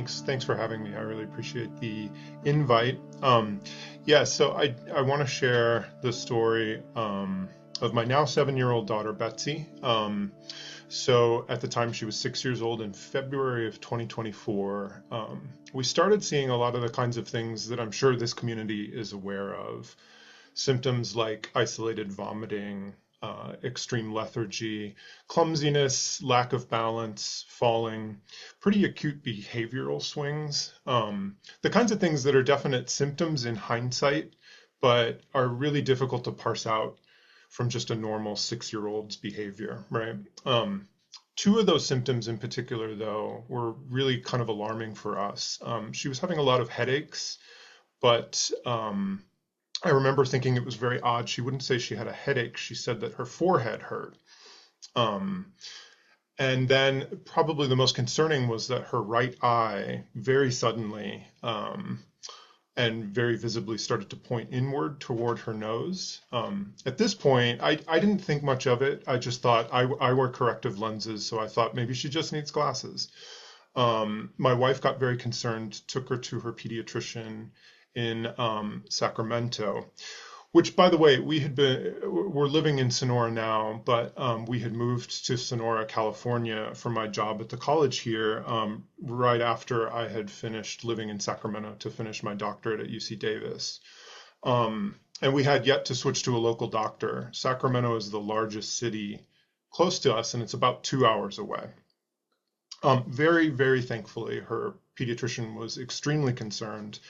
Thanks for having me. I really appreciate the invite. Yeah, so I want to share the story of my now 7-year-old daughter, Betsy. So at the time she was 6 years old in February of 2024, we started seeing a lot of the kinds of things that I'm sure this community is aware of. Symptoms like isolated vomiting, extreme lethargy, clumsiness, lack of balance, falling, pretty acute behavioral swings. The kinds of things that are definite symptoms in hindsight, but are really difficult to parse out from just a normal 6-year-old's behavior, right? Two of those symptoms in particular, though, were really kind of alarming for us. She was having a lot of headaches, but I remember thinking it was very odd. She wouldn't say she had a headache. She said that her forehead hurt. Um, and then probably the most concerning was that her right eye very suddenly and very visibly started to point inward toward her nose. At this point, I didn't think much of it. I just thought I wear corrective lenses, so I thought maybe she just needs glasses. My wife got very concerned, took her to her pediatrician in Sacramento, which, by the way, we're living in Sonora now, but we had moved to Sonora, California for my job at the college here right after I had finished living in Sacramento to finish my doctorate at UC Davis. And we had yet to switch to a local doctor. Sacramento is the largest city close to us, and it's about 2 hours away. Very, very thankfully, her pediatrician was extremely concerned,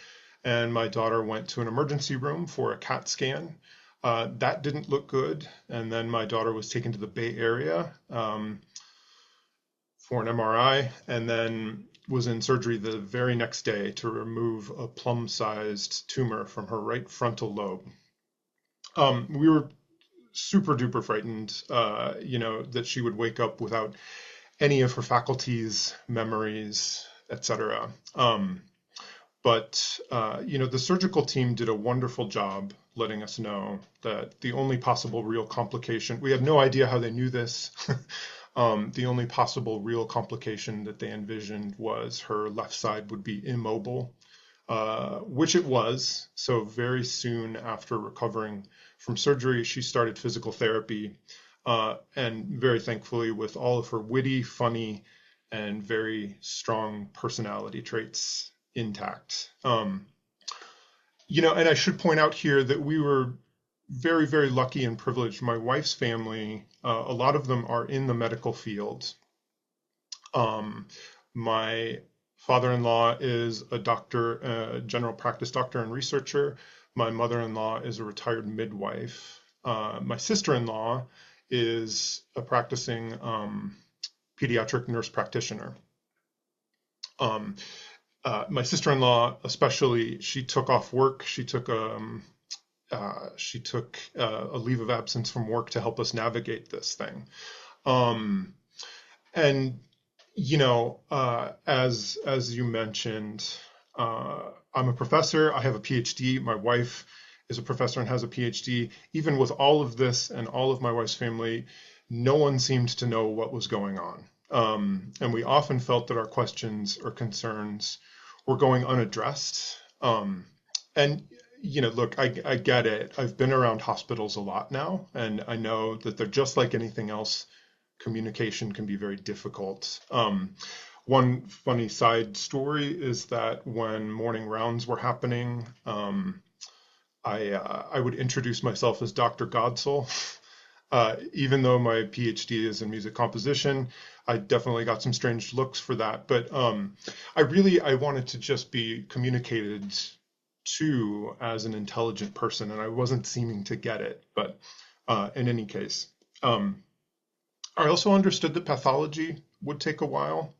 and my daughter went to an emergency room for a CAT scan. That didn't look good, and then my daughter was taken to the Bay Area for an MRI, and then was in surgery the very next day to remove a plum-sized tumor from her right frontal lobe. We were super duper frightened, that she would wake up without any of her faculties, memories, etc. But the surgical team did a wonderful job letting us know that the only possible real complication, we have no idea how they knew this, the only possible real complication that they envisioned was her left side would be immobile, which it was. So very soon after recovering from surgery, she started physical therapy, and very thankfully with all of her witty, funny, and very strong personality traits intact. And I should point out here that we were very, very lucky and privileged. My wife's family, a lot of them are in the medical field. My father-in-law is a doctor, a general practice doctor and researcher. My mother-in-law is a retired midwife. My sister-in-law is a practicing pediatric nurse practitioner. My sister-in-law, especially, she took off work. She took a leave of absence from work to help us navigate this thing. And as you mentioned, I'm a professor. I have a PhD. My wife is a professor and has a PhD. Even with all of this and all of my wife's family, no one seemed to know what was going on. And we often felt that our questions or concerns were going unaddressed. Look, I get it. I've been around hospitals a lot now, and I know that they're just like anything else. Communication can be very difficult. One funny side story is that when morning rounds were happening, I would introduce myself as Dr. Godsil. Even though my PhD is in music composition, I definitely got some strange looks for that. But I wanted to just be communicated to as an intelligent person, and I wasn't seeming to get it. But in any case, I also understood that pathology would take a while.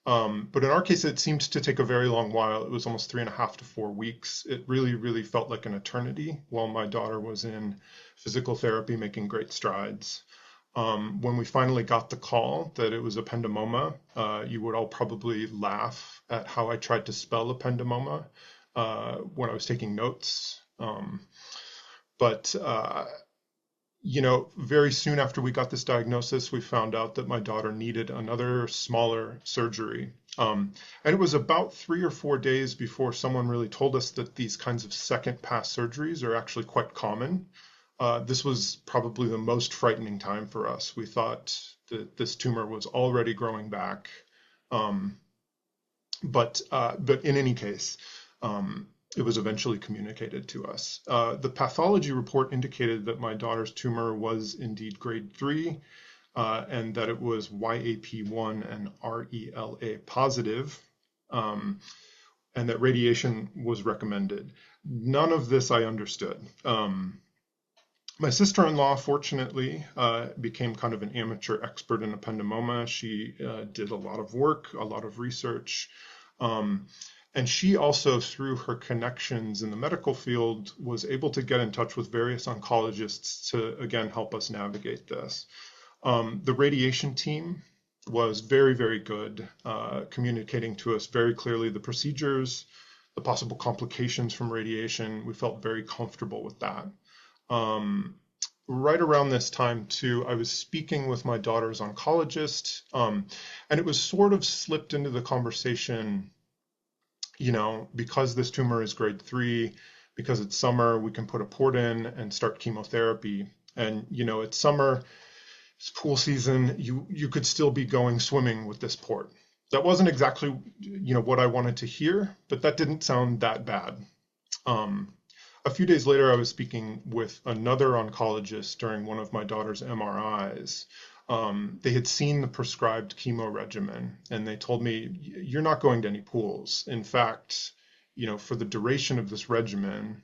But in our case, it seemed to take a very long while. It was almost 3.5 to 4 weeks. It really, really felt like an eternity while my daughter was in physical therapy, making great strides. When we finally got the call that it was ependymoma, you would all probably laugh at how I tried to spell ependymoma when I was taking notes. But very soon after we got this diagnosis, we found out that my daughter needed another smaller surgery. And it was about 3 or 4 days before someone really told us that these kinds of second pass surgeries are actually quite common. This was probably the most frightening time for us. We thought that this tumor was already growing back. Um, but in any case, it was eventually communicated to us. The pathology report indicated that my daughter's tumor was indeed grade 3, and that it was YAP1 and RELA positive, and that radiation was recommended. None of this I understood. My sister-in-law, fortunately, became kind of an amateur expert in ependymoma. She did a lot of work, a lot of research, and she also, through her connections in the medical field, was able to get in touch with various oncologists to, again, help us navigate this. The radiation team was very, very good, communicating to us very clearly the procedures, the possible complications from radiation. We felt very comfortable with that. Right around this time, too, I was speaking with my daughter's oncologist, and it was sort of slipped into the conversation, because this tumor is grade 3, because it's summer, we can put a port in and start chemotherapy. And, it's summer, it's pool season, you could still be going swimming with this port. That wasn't exactly, what I wanted to hear, but that didn't sound that bad. A few days later, I was speaking with another oncologist during one of my daughter's MRIs. They had seen the prescribed chemo regimen, and they told me, you're not going to any pools. In fact, for the duration of this regimen,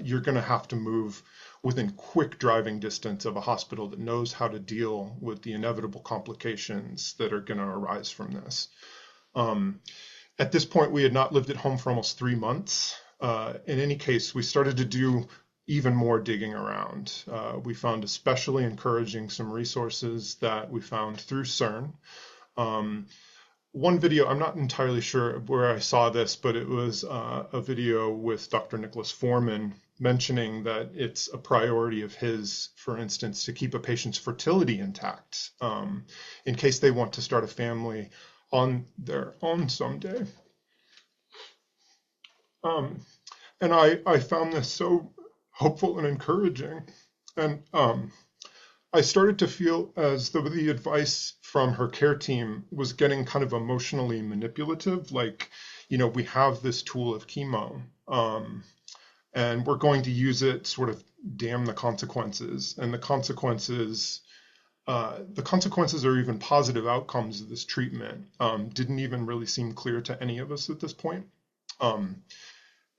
you're going to have to move within quick driving distance of a hospital that knows how to deal with the inevitable complications that are going to arise from this. At this point, we had not lived at home for almost 3 months. In any case, we started to do even more digging around. We found especially encouraging some resources that we found through CERN. One video, I'm not entirely sure where I saw this, but it was a video with Dr. Nicholas Foreman mentioning that it's a priority of his, for instance, to keep a patient's fertility intact in case they want to start a family on their own someday. And I found this so hopeful and encouraging. And I started to feel as though the advice from her care team was getting kind of emotionally manipulative. Like, we have this tool of chemo, and we're going to use it, sort of damn the consequences. And the consequences or even positive outcomes of this treatment didn't even really seem clear to any of us at this point.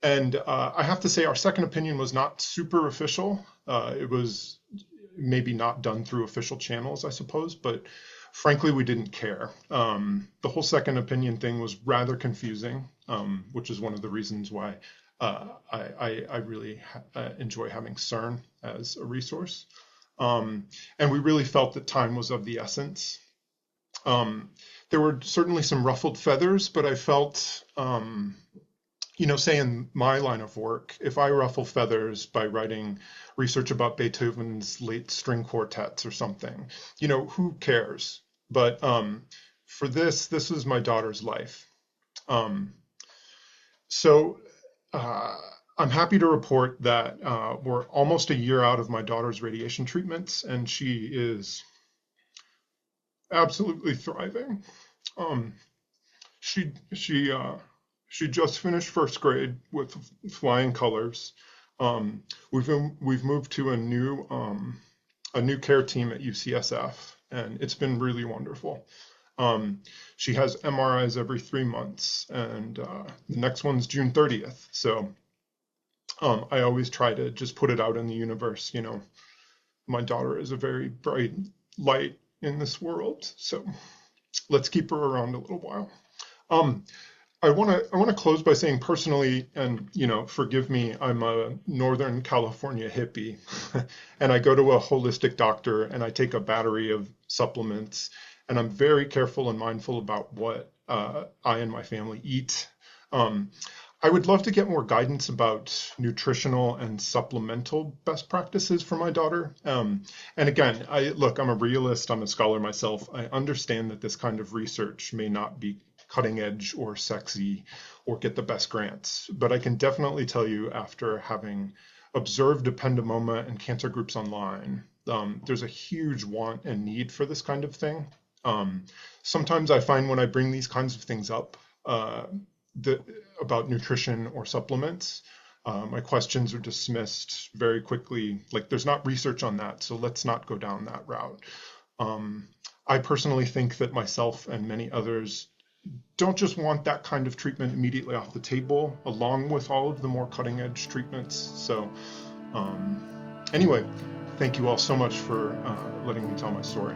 And I have to say, our second opinion was not super official. It was maybe not done through official channels, I suppose, but frankly, we didn't care. The whole second opinion thing was rather confusing, which is one of the reasons why I really enjoy having CERN as a resource. And we really felt that time was of the essence. There were certainly some ruffled feathers, but I felt, say in my line of work, if I ruffle feathers by writing research about Beethoven's late string quartets or something, who cares? But for this was my daughter's life. So I'm happy to report that we're almost a year out of my daughter's radiation treatments, and she is absolutely thriving. She just finished first grade with flying colors. We've moved to a new care team at UCSF, and it's been really wonderful. She has MRIs every 3 months, and the next one's June 30th. So I always try to just put it out in the universe. My daughter is a very bright light in this world, so let's keep her around a little while. I want to close by saying personally, and forgive me, I'm a Northern California hippie, and I go to a holistic doctor and I take a battery of supplements, and I'm very careful and mindful about what I and my family eat. I would love to get more guidance about nutritional and supplemental best practices for my daughter. And again, I'm a realist, I'm a scholar myself. I understand that this kind of research may not be cutting edge or sexy or get the best grants, but I can definitely tell you, after having observed ependymoma and cancer groups online, there's a huge want and need for this kind of thing. Sometimes I find when I bring these kinds of things up, the, about nutrition or supplements, my questions are dismissed very quickly. Like, there's not research on that, so let's not go down that route. I personally think that myself and many others don't just want that kind of treatment immediately off the table, along with all of the more cutting edge treatments. So anyway, thank you all so much for letting me tell my story.